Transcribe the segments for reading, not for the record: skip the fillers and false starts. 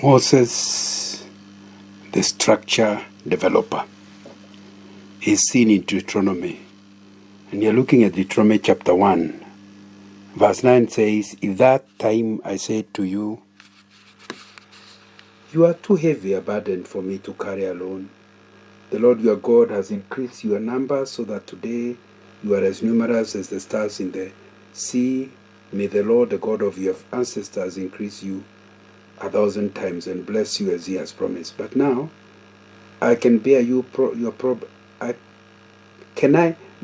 Moses, the structure developer, is seen in Deuteronomy. And you're looking at Deuteronomy chapter 1. Verse 9 says, "If that time I said to you, you are too heavy a burden for me to carry alone, the Lord your God has increased your number so that today you are as numerous as the stars in the sea. May the Lord, the God of your ancestors, increase you 1,000 times and bless you as he has promised. But now I can bear you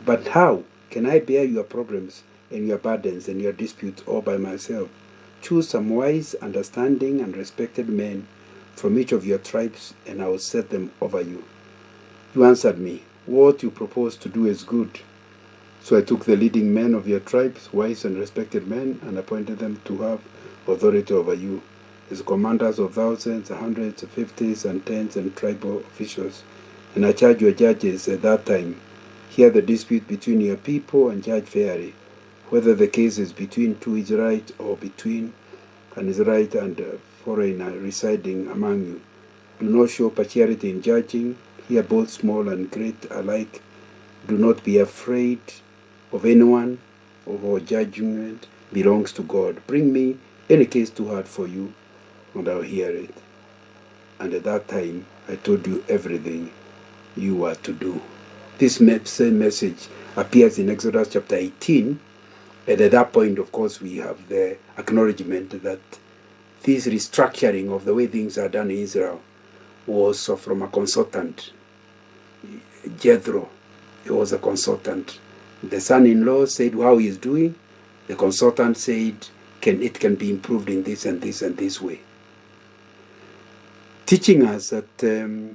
but how can I bear your problems and your burdens and your disputes all by myself? Choose some wise, understanding, and respected men from each of your tribes, and I will set them over you." You answered me, "What you propose to do is good." So I took the leading men of your tribes, wise and respected men, and appointed them to have authority over you, as commanders of thousands, hundreds, fifties, and tens, and tribal officials. And I charge your judges at that time, hear the dispute between your people and judge fairly, whether the case is between two Israelites or between an Israelite and a foreigner residing among you. Do not show partiality in judging. Hear both small and great alike. Do not be afraid of anyone, of our judgment belongs to God. Bring me any case too hard for you, and I'll hear it. And at that time, I told you everything you are to do. This same message appears in Exodus chapter 18. And at that point, of course, we have the acknowledgement that this restructuring of the way things are done in Israel was from a consultant, Jethro. He was a consultant. The son-in-law said how he is doing. The consultant said it can be improved in this and this and this way. Teaching us that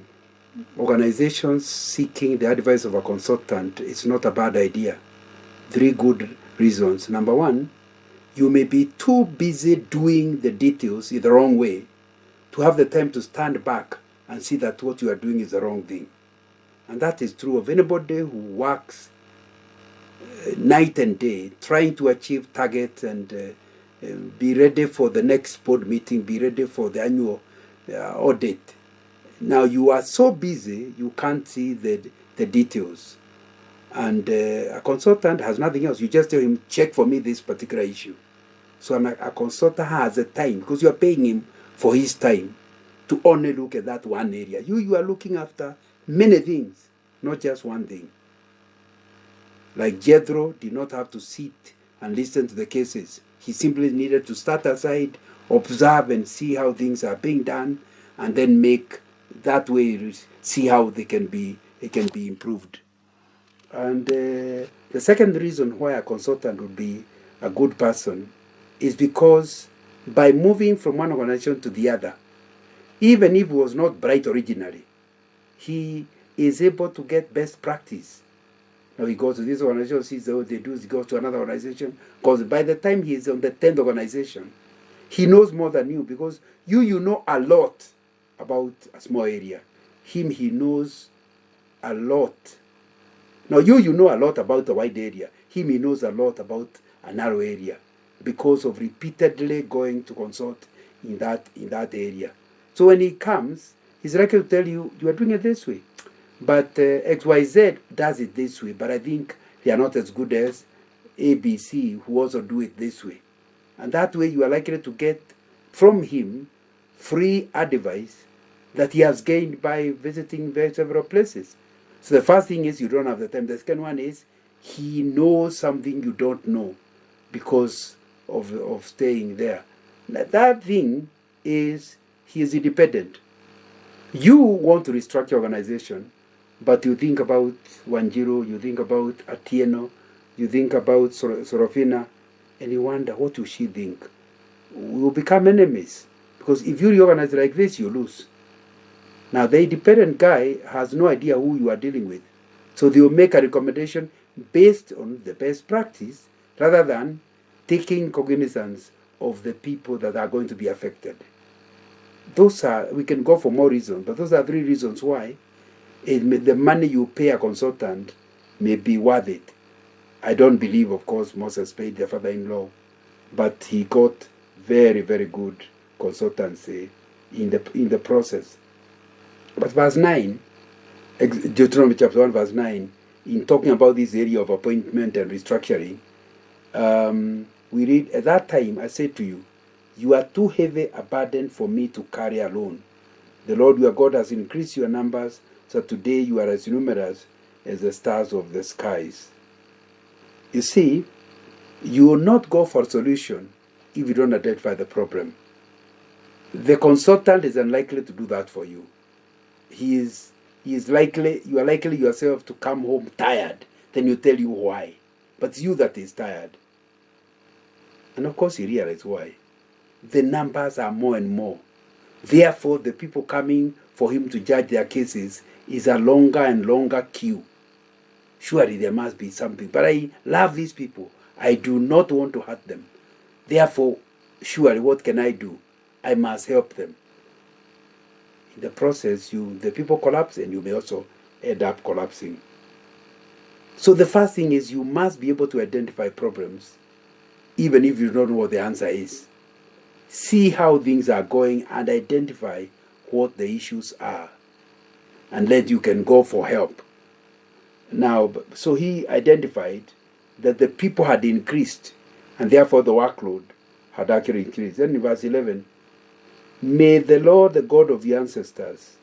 organizations seeking the advice of a consultant is not a bad idea. 3 good reasons. Number 1, you may be too busy doing the details in the wrong way to have the time to stand back and see that what you are doing is the wrong thing. And that is true of anybody who works night and day trying to achieve targets and be ready for the next board meeting, be ready for the annual audit. Now you are so busy you can't see the details. And a consultant has nothing else. You just tell him, check for me this particular issue. So a consultant has a time because you are paying him for his time to only look at that one area. You are looking after many things, not just one thing. Like Jethro did not have to sit and listen to the cases. He simply needed to start aside, observe and see how things are being done, and then make that way, see how it can be improved. And the second reason why a consultant would be a good person is because by moving from one organization to the other, even if he was not bright originally, he is able to get best practice. Now he goes to this organization, sees what they do, he goes to another organization, because by the time he is on the 10th organization, he knows more than you, because you know a lot about a small area. He knows a lot. Now you know a lot about a wide area. He knows a lot about a narrow area because of repeatedly going to consult in that area. So when he comes, he's likely to tell you, you are doing it this way. But XYZ does it this way, but I think they are not as good as ABC, who also do it this way. And that way you are likely to get from him free advice that he has gained by visiting several places. So the first thing is you don't have the time. The second one is he knows something you don't know because of staying there. That thing is he is independent. You want to restructure your organization, but you think about Wanjiru, you think about Atieno, you think about Sorofina, and you wonder, what will she think? We will become enemies. Because if you reorganize like this, you lose. Now, the independent guy has no idea who you are dealing with. So they will make a recommendation based on the best practice rather than taking cognizance of the people that are going to be affected. We can go for more reasons, but those are 3 reasons why the money you pay a consultant may be worth it. I don't believe, of course, Moses paid their father-in-law, but he got very, very good consultancy in the process. But verse 9, Deuteronomy chapter 1, verse 9, in talking about this area of appointment and restructuring, we read, at that time I said to you, you are too heavy a burden for me to carry alone. The Lord your God has increased your numbers, so today you are as numerous as the stars of the skies. You see, you will not go for a solution if you don't identify the problem. The consultant is unlikely to do that for you. You are likely yourself to come home tired, then you tell you why. But it's you that is tired. And of course you realize why. The numbers are more and more. Therefore, the people coming for him to judge their cases is a longer and longer queue. Surely there must be something. But I love these people. I do not want to hurt them. Therefore, surely what can I do? I must help them. In the process, the people collapse and you may also end up collapsing. So the first thing is you must be able to identify problems, even if you don't know what the answer is. See how things are going and identify what the issues are, and then you can go for help. Now, so he identified that the people had increased, and therefore the workload had actually increased. Then in verse 11, may the Lord, the God of your ancestors,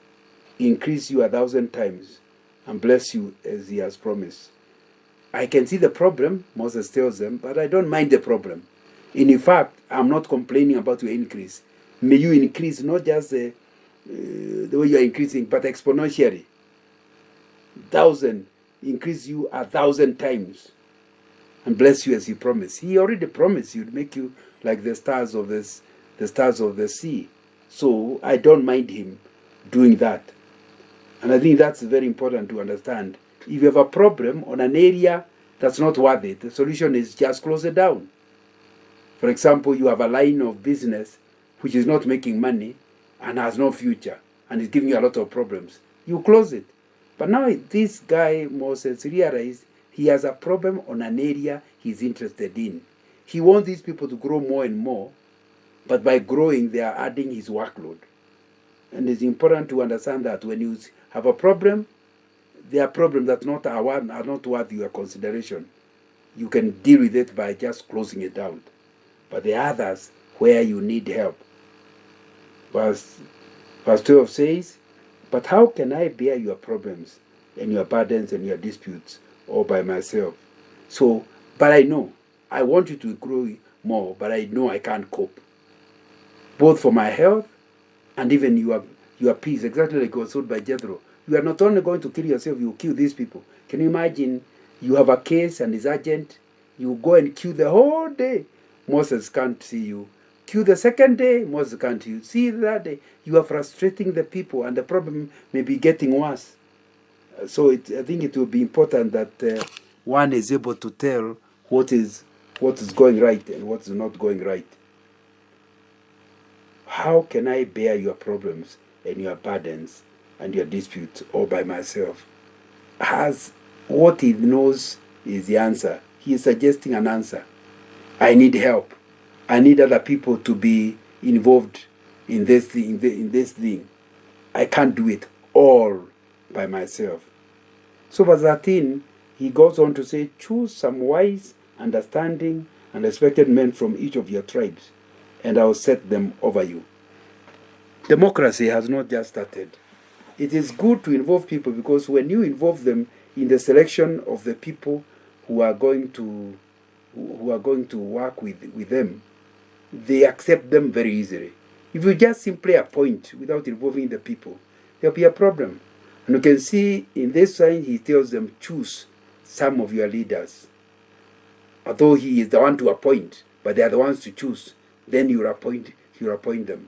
increase you 1,000 times and bless you as he has promised. I can see the problem, Moses tells them, but I don't mind the problem. In fact, I'm not complaining about your increase. May you increase not just the way you are increasing, but exponentially. 1,000, increase you 1,000 times and bless you as he promised. He already promised you to make you like the stars of the sea. So I don't mind him doing that. And I think that's very important to understand. If you have a problem on an area that's not worth it, the solution is just close it down. For example, you have a line of business which is not making money and has no future and is giving you a lot of problems. You close it. But now this guy, Moses, realized he has a problem on an area he's interested in. He wants these people to grow more and more, but by growing, they are adding his workload. And it's important to understand that when you have a problem, there are problems that are not worth your consideration. You can deal with it by just closing it down. But the others where you need help. Verse 12 says, but how can I bear your problems and your burdens and your disputes all by myself? So, but I know, I want you to grow more, but I know I can't cope. Both for my health and even your peace, exactly like was told by Jethro. You are not only going to kill yourself, you will kill these people. Can you imagine you have a case and it's urgent, you go and queue the whole day. Moses can't see you. Queue the second day, Moses can't see you. See that day, you are frustrating the people and the problem may be getting worse. So I think it will be important that one is able to tell what is going right and what is not going right. How can I bear your problems and your burdens and your disputes all by myself? Has what he knows is the answer. He is suggesting an answer. I need help. I need other people to be involved in this thing. I can't do it all by myself. So verse 13, he goes on to say, choose some wise, understanding, and respected men from each of your tribes, and I will set them over you. Democracy has not just started. It is good to involve people, because when you involve them in the selection of the people who are going to work with them, they accept them very easily. If you just simply appoint without involving the people, there'll be a problem. And you can see in this sign, he tells them, choose some of your leaders. Although he is the one to appoint, but they are the ones to choose. Then you appoint them.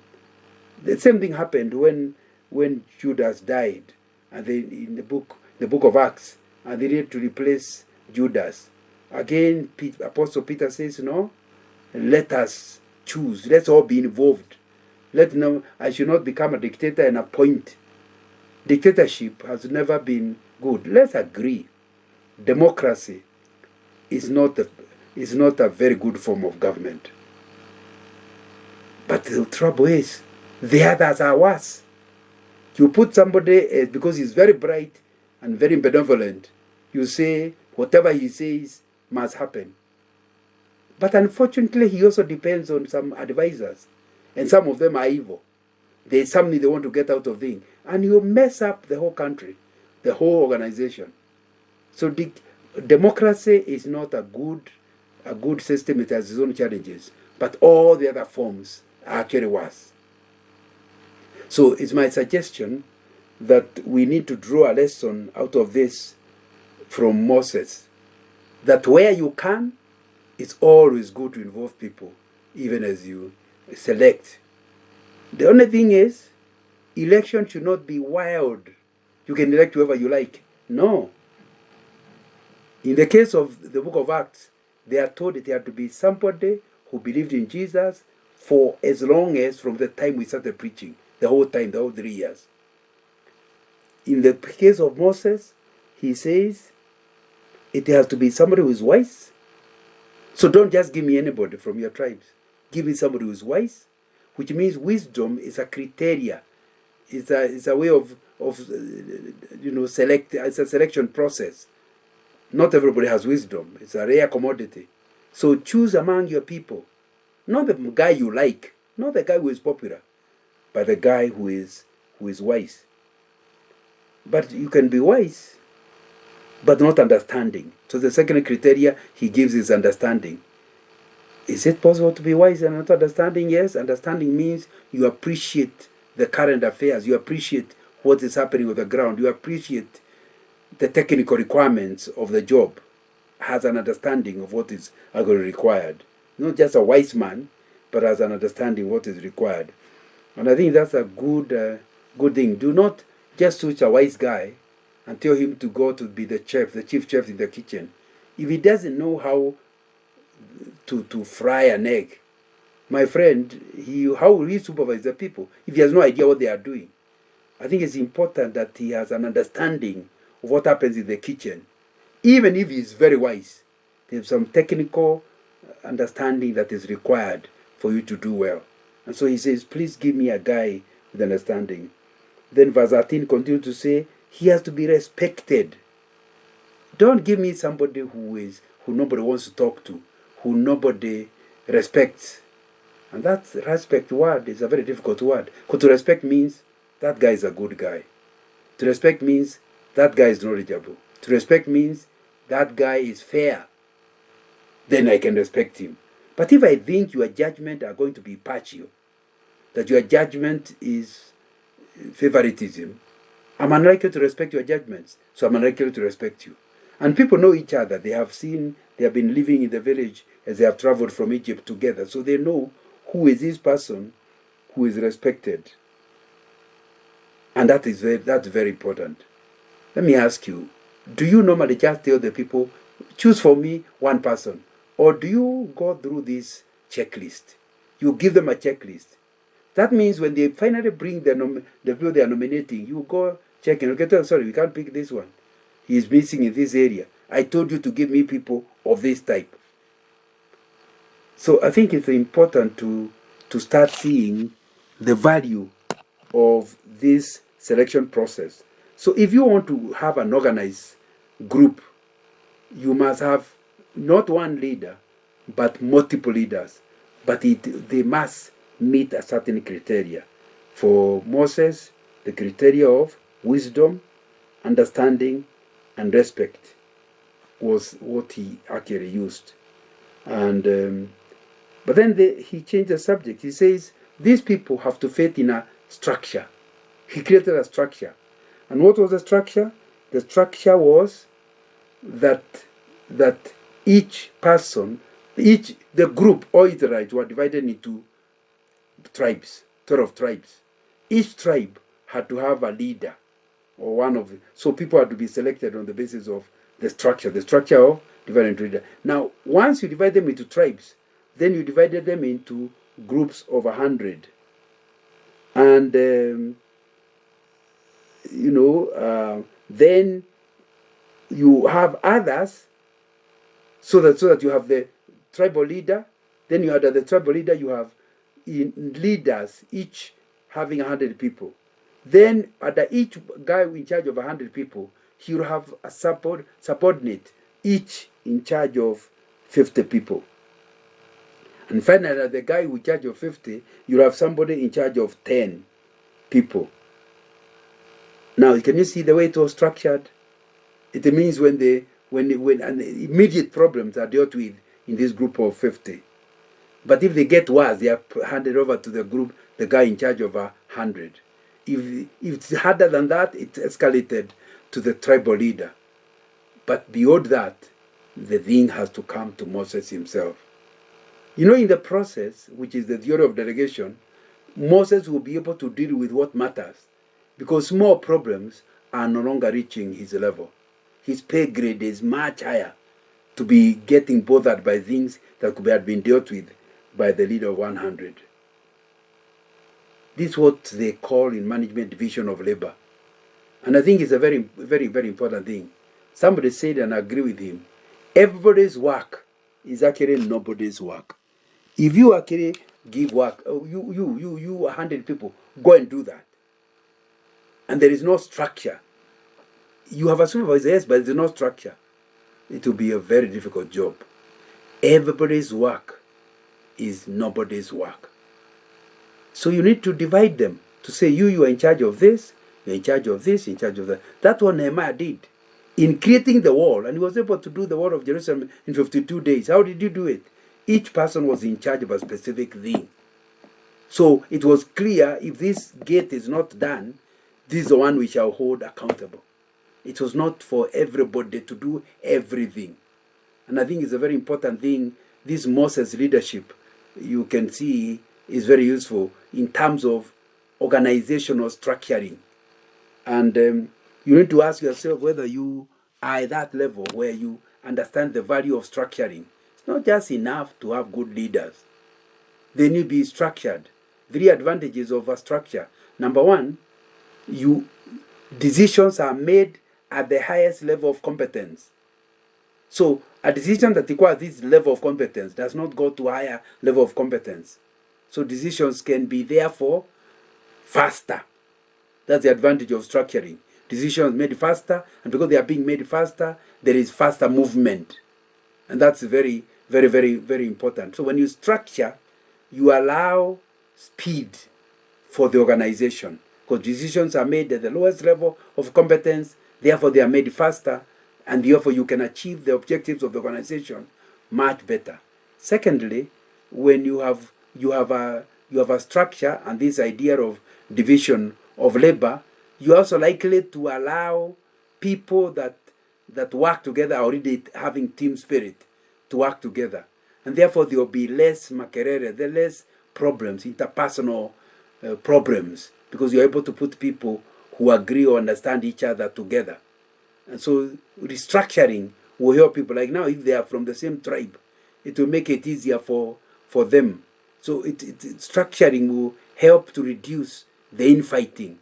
The same thing happened when Judas died, and in the book of Acts, and they needed to replace Judas. Again, Apostle Peter says, no, let us choose. Let's all be involved. I should not become a dictator and appoint. Dictatorship has never been good. Let's agree. Democracy is not a very good form of government. But the trouble is, The others are worse. You put somebody, because he's very bright and very benevolent, you say whatever he says must happen. But unfortunately, he also depends on some advisors, and some of them are evil. There's something they want to get out of things, and you mess up the whole country, the whole organization. So democracy is not a good system. It has its own challenges, but all the other forms are actually worse. So it's my suggestion that we need to draw a lesson out of this from Moses, that where you can, it's always good to involve people, even as you select. The only thing is, election should not be wild. You can elect whoever you like. No. In the case of the book of Acts, they are told that there had to be somebody who believed in Jesus for as long as from the time we started preaching, the whole time, the whole 3 years. In the case of Moses, he says it has to be somebody who is wise. So don't just give me anybody from your tribes. Give me somebody who is wise, which means wisdom is a criteria. It's a way of select. It's a selection process. Not everybody has wisdom. It's a rare commodity. So choose among your people, not the guy you like, not the guy who is popular, but the guy who is wise. But you can be wise, but not understanding. So the second criteria he gives is understanding. Is it possible to be wise and not understanding? Yes, understanding means you appreciate the current affairs, you appreciate what is happening on the ground, you appreciate the technical requirements of the job, has an understanding of what is actually required. Not just a wise man, but has an understanding what is required. And I think that's a good thing. Do not just choose a wise guy and tell him to go to be the chief chef in the kitchen. If he doesn't know how to fry an egg, my friend, how will he supervise the people if he has no idea what they are doing? I think it's important that he has an understanding of what happens in the kitchen. Even if he is very wise, there's some technical understanding that is required for you to do well. And so he says, please give me a guy with understanding. Then verse 13 continues to say, he has to be respected. Don't give me somebody who nobody wants to talk to, who nobody respects. And that respect word is a very difficult word. Because to respect means that guy is a good guy. To respect means that guy is knowledgeable. To respect means that guy is fair. Then I can respect him. But if I think your judgment are going to be partial, that your judgment is favoritism, I'm unlikely to respect your judgments. So I'm unlikely to respect you. And people know each other. They have been living in the village as they have traveled from Egypt together. So they know who is this person who is respected. And that's very important. Let me ask you, do you normally just tell the people, choose for me one person? Or do you go through this checklist? You give them a checklist. That means when they finally bring the people they are nominating, you go checking. Okay, sorry, we can't pick this one. He is missing in this area. I told you to give me people of this type. So I think it's important to start seeing the value of this selection process. So if you want to have an organized group, you must have not one leader, but multiple leaders. But they must meet a certain criteria. For Moses, the criteria of wisdom, understanding, and respect was what he actually used. And but then he changed the subject. He says these people have to fit in a structure. He created a structure. And what was the structure? The structure was that each person, the group, all Israelites were divided into tribes, 12 tribes. Each tribe had to have a leader, or one of them. So people had to be selected on the basis of the structure of divided into leader. Now, once you divide them into tribes, then you divided them into groups of 100. And, then you have others, so that you have the tribal leader. Then you under the tribal leader, you have leaders. Each having 100 people. Then under each guy in charge of 100 people, he will have a subordinate, each in charge of 50 people. And finally, the guy in charge of 50, you'll have somebody in charge of 10 people. Now, can you see the way it was structured? It means when immediate problems are dealt with in this group of 50. But if they get worse, they are handed over to the group, the guy in charge of 100. If it's harder than that, it's escalated to the tribal leader. But beyond that, the thing has to come to Moses himself. You know, in the process, which is the theory of delegation, Moses will be able to deal with what matters, because small problems are no longer reaching his level. His pay grade is much higher to be getting bothered by things that could have been dealt with by the leader of 100. This is what they call in management division of labor. And I think it's a very, very, very important thing. Somebody said, and I agree with him, everybody's work is actually nobody's work. If you actually give work, you 100 people, go and do that. And there is no structure. You have a supervisor, yes, but there's no structure. It will be a very difficult job. Everybody's work is nobody's work. So you need to divide them to say, you are in charge of this, you're in charge of this, in charge of that. That's what Nehemiah did in creating the wall. And he was able to do the wall of Jerusalem in 52 days. How did he do it? Each person was in charge of a specific thing. So it was clear, if this gate is not done, this is the one we shall hold accountable. It was not for everybody to do everything. And I think it's a very important thing. This Moses leadership, you can see, is very useful in terms of organizational structuring. And you need to ask yourself whether you are at that level where you understand the value of structuring. It's not just enough to have good leaders. They need to be structured. 3 advantages of a structure. Number one, decisions are made at the highest level of competence. So a decision that requires this level of competence does not go to a higher level of competence. So decisions can be therefore faster. That's the advantage of structuring. Decisions made faster, and because they are being made faster, there is faster movement. And that's very, very, very, very important. So when you structure, you allow speed for the organization, because decisions are made at the lowest level of competence, therefore they are made faster, and therefore you can achieve the objectives of the organization much better. Secondly, when you have a structure and this idea of division of labor, you're also likely to allow people that work together already having team spirit to work together. And therefore there will be less makerere, there are less problems, interpersonal problems, because you're able to put people who agree or understand each other together. And so restructuring will help people. Like now, if they are from the same tribe, it will make it easier for them. So structuring will help to reduce the infighting.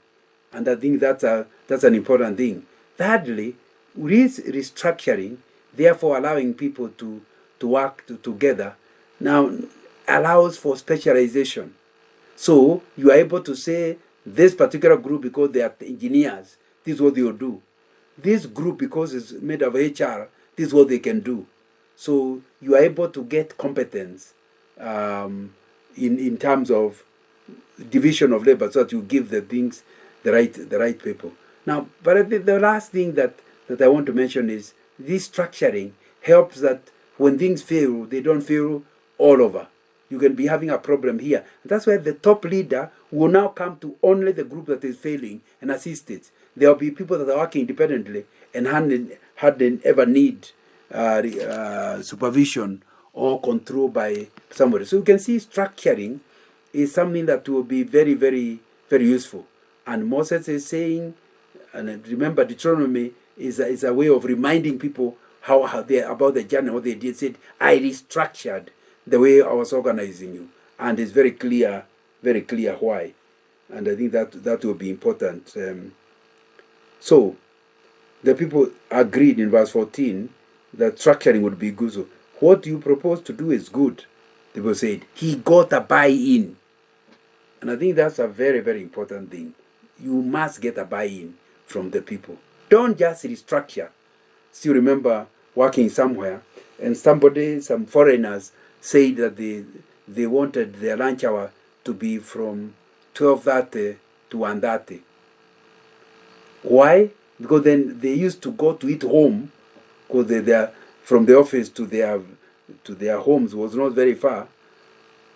And I think that's an important thing. Thirdly, restructuring, therefore allowing people to work together, now allows for specialization. So you are able to say, this particular group, because they are engineers, this is what they will do. This group, because it's made of HR, this is what they can do. So you are able to get competence in terms of division of labor, so that you give the things the right people. Now, but the last thing that I want to mention is this structuring helps that when things fail, they don't fail all over. You can be having a problem here. That's why the top leader will now come to only the group that is failing and assist it. There will be people that are working independently and hadn't ever need supervision or control by somebody. So you can see structuring is something that will be very, very, very useful. And Moses is saying, and remember Deuteronomy is a way of reminding people how they about the journey, what they did. Said, I restructured the way I was organizing you. And it's very clear why. And I think that will be important. So the people agreed in verse 14 that structuring would be good. So what you propose to do is good. The people said, he got a buy-in. And I think that's a very, very important thing. You must get a buy-in from the people. Don't just restructure. Still remember working somewhere and some foreigners said that they wanted their lunch hour to be from 12:30 to 1:30. Why? Because then they used to go to eat home, because they from the office to their homes was not very far,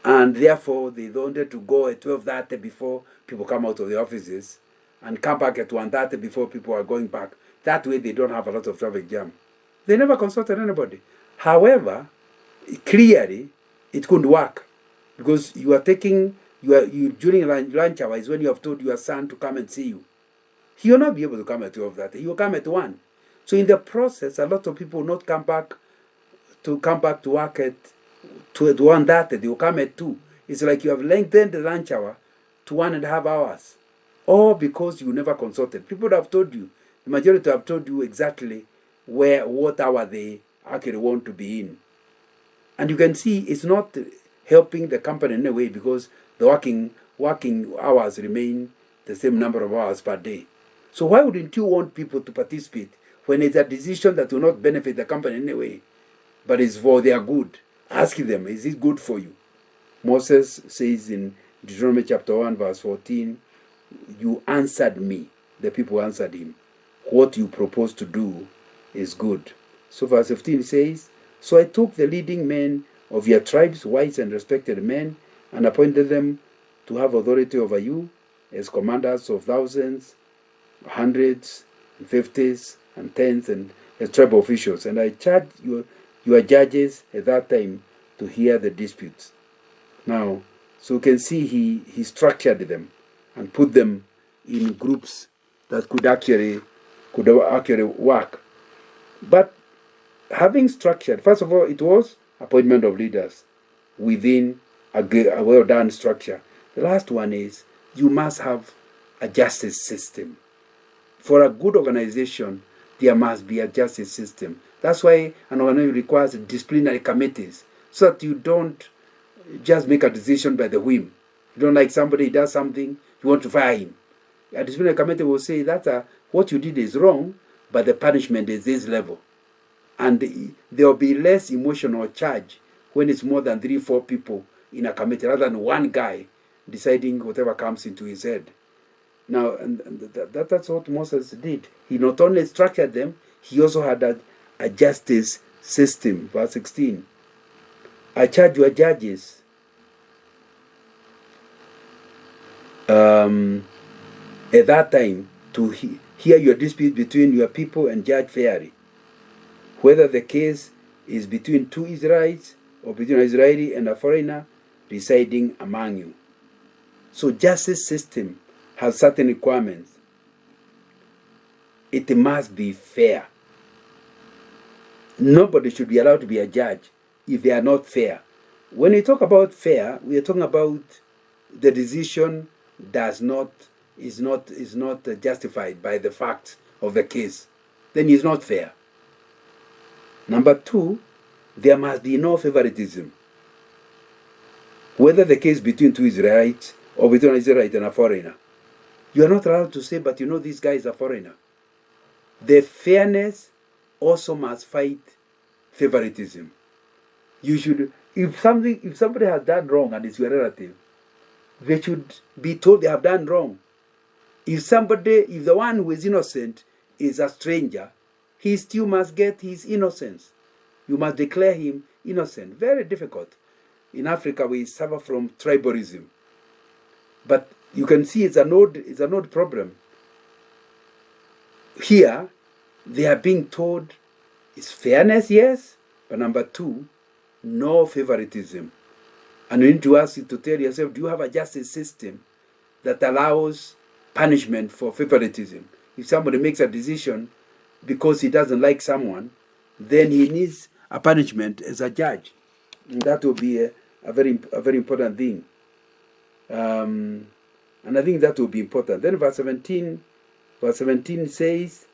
and therefore they wanted to go at 12:30 before people come out of the offices, and come back at 1:30 before people are going back. That way they don't have a lot of traffic jam. They never consulted anybody. However, clearly it couldn't work, because you during lunch hour is when you have told your son to come and see you. He will not be able to come at 12:30. He will come at 1. So in the process, a lot of people will not come back to work at 1:30. They will come at 2. It's like you have lengthened the lunch hour to 1.5 hours. All because you never consulted. People have told you, the majority have told you exactly what hour they actually want to be in. And you can see it's not helping the company in a way, because the working hours remain the same number of hours per day. So why wouldn't you want people to participate when it's a decision that will not benefit the company in any way, but is for their good? Ask them, is it good for you? Moses says in Deuteronomy chapter 1 verse 14, you answered me. The people answered him. What you propose to do is good. So verse 15 says, so I took the leading men of your tribes, wise and respected men, and appointed them to have authority over you as commanders of thousands, hundreds, and fifties, and tens, and as tribal officials. And I charged your judges at that time to hear the disputes. Now, so you can see he structured them and put them in groups that could actually work. But having structured, first of all, it was appointment of leaders within a well-done structure. The last one is you must have a justice system. For a good organization, there must be a justice system. That's why an organization requires disciplinary committees, so that you don't just make a decision by the whim. You don't like somebody does something, you want to fire him. A disciplinary committee will say that what you did is wrong, but the punishment is this level. And there will be less emotional charge when it's more than 3-4 people in a committee, rather than one guy deciding whatever comes into his head. Now, and that's what Moses did. He not only structured them, he also had a justice system. Verse 16. I charge your judges at that time to hear your dispute between your people and judge fairly, whether the case is between two Israelites or between an Israeli and a foreigner residing among you. So justice system has certain requirements. It must be fair. Nobody should be allowed to be a judge if they are not fair. When we talk about fair, we are talking about the decision is not justified by the facts of the case. Then it's not fair. Number 2, there must be no favoritism. Whether the case between two Israelites or between an Israelite and a foreigner, you are not allowed to say, but you know this guy is a foreigner. The fairness also must fight favoritism. You should, if somebody has done wrong and it's your relative, they should be told they have done wrong. If the one who is innocent is a stranger, he still must get his innocence. You must declare him innocent. Very difficult. In Africa, we suffer from tribalism. But you can see it's an old problem. Here, they are being told it's fairness, yes, but number 2, no favoritism. And you need to ask you to tell yourself, do you have a justice system that allows punishment for favoritism? If somebody makes a decision because he doesn't like someone, then he needs a punishment as a judge. And that will be a very important thing. And I think that will be important. Then verse 17 says,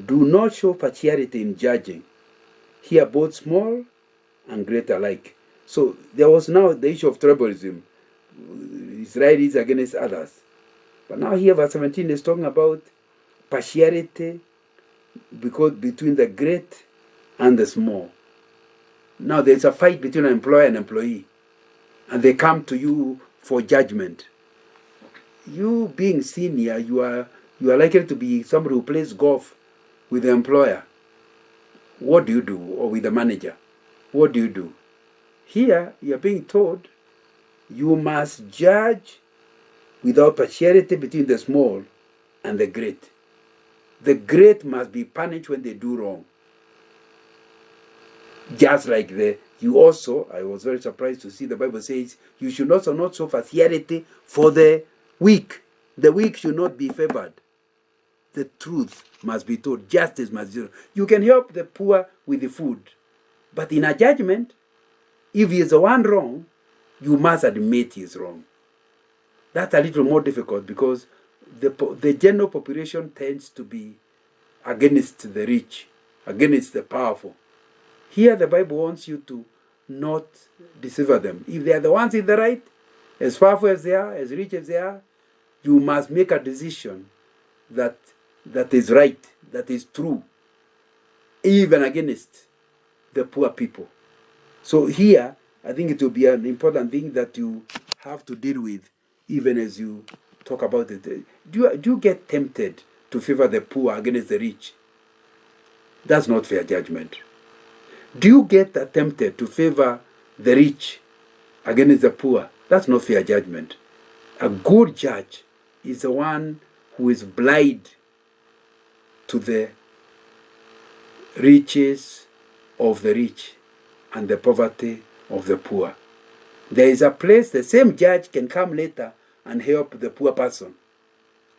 do not show partiality in judging. Here both small and great alike. So there was now the issue of tribalism. Israelis against others. But now here verse 17 is talking about partiality because between the great and the small. Now there's a fight between an employer and employee, and they come to you for judgment. You being senior, you are likely to be somebody who plays golf with the employer. What do you do? Or with the manager? What do you do? Here you are being told you must judge without partiality between the small and the great. The great must be punished when they do wrong. Just like you also, I was very surprised to see the Bible says, you should also not show partiality for the weak. The weak should not be favored. The truth must be told. Justice must be told. You can help the poor with the food. But in a judgment, if he is the one wrong, you must admit he is wrong. That's a little more difficult because the general population tends to be against the rich, against the powerful. Here the Bible wants you to not deceive them. If they are the ones in the right, as powerful as they are, as rich as they are, you must make a decision that is right, that is true, even against the poor people. So here, I think it will be an important thing that you have to deal with, even as you talk about it. Do you get tempted to favor the poor against the rich? That's not fair judgment. Do you get tempted to favor the rich against the poor? That's not fair judgment. A good judge is the one who is blind to the riches of the rich and the poverty of the poor. There is a place the same judge can come later and help the poor person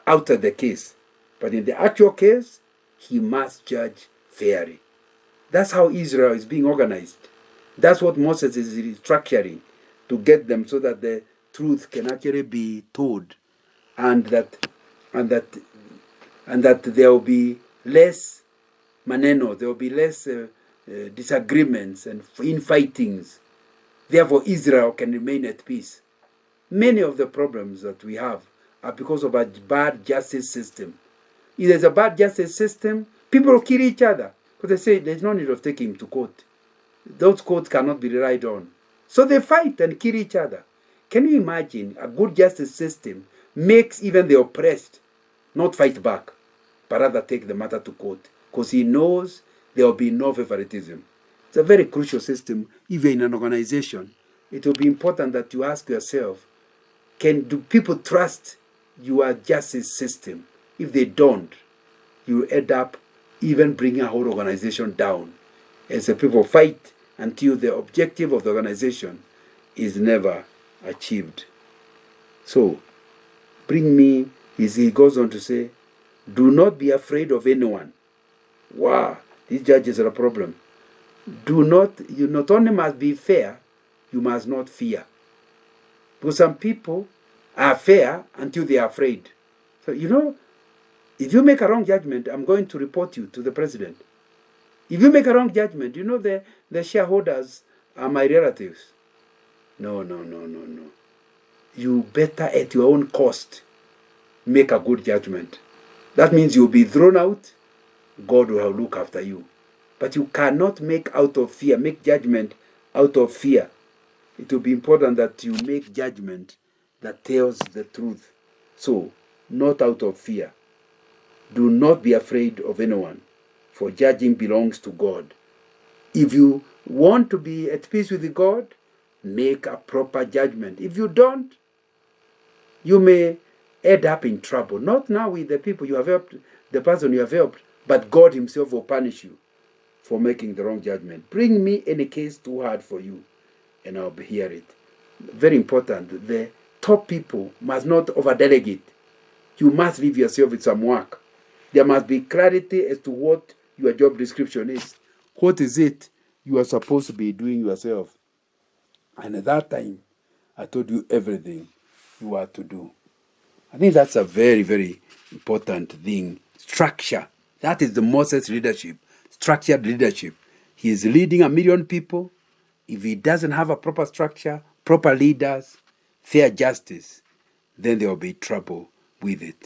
out of the case. But in the actual case, he must judge fairly. That's how Israel is being organized. That's what Moses is structuring to get them so that the truth can actually be told, and that there will be less maneno, there will be less disagreements and infightings. Therefore, Israel can remain at peace. Many of the problems that we have are because of a bad justice system. If there's a bad justice system, people will kill each other. Because they say there's no need of taking him to court. Those courts cannot be relied on. So they fight and kill each other. Can you imagine a good justice system makes even the oppressed not fight back, but rather take the matter to court? Because he knows there will be no favoritism. It's a very crucial system, even in an organization. It will be important that you ask yourself, do people trust your justice system? If they don't, you end up even bringing a whole organization down, as the people fight until the objective of the organization is never achieved. So, he goes on to say, do not be afraid of anyone. Wow, these judges are a problem. You not only must be fair, you must not fear. Because some people are fair until they are afraid. So, if you make a wrong judgment, I'm going to report you to the president. If you make a wrong judgment, the shareholders are my relatives. No. You better at your own cost make a good judgment. That means you'll be thrown out. God will look after you. But you cannot make judgment out of fear. It will be important that you make judgment that tells the truth. So, not out of fear. Do not be afraid of anyone, for judging belongs to God. If you want to be at peace with God, make a proper judgment. If you don't, you may end up in trouble. Not now with the people you have helped, the person you have helped, but God himself will punish you for making the wrong judgment. Bring me any case too hard for you, and I'll hear it. Very important. The top people must not over-delegate. You must leave yourself with some work. There must be clarity as to what your job description is. What is it you are supposed to be doing yourself? And at that time, I told you everything you are to do. I think that's a very, very important thing. Structure. That is the Moses leadership. Structured leadership. He is leading 1 million people. If he doesn't have a proper structure, proper leaders, fair justice, then there will be trouble with it.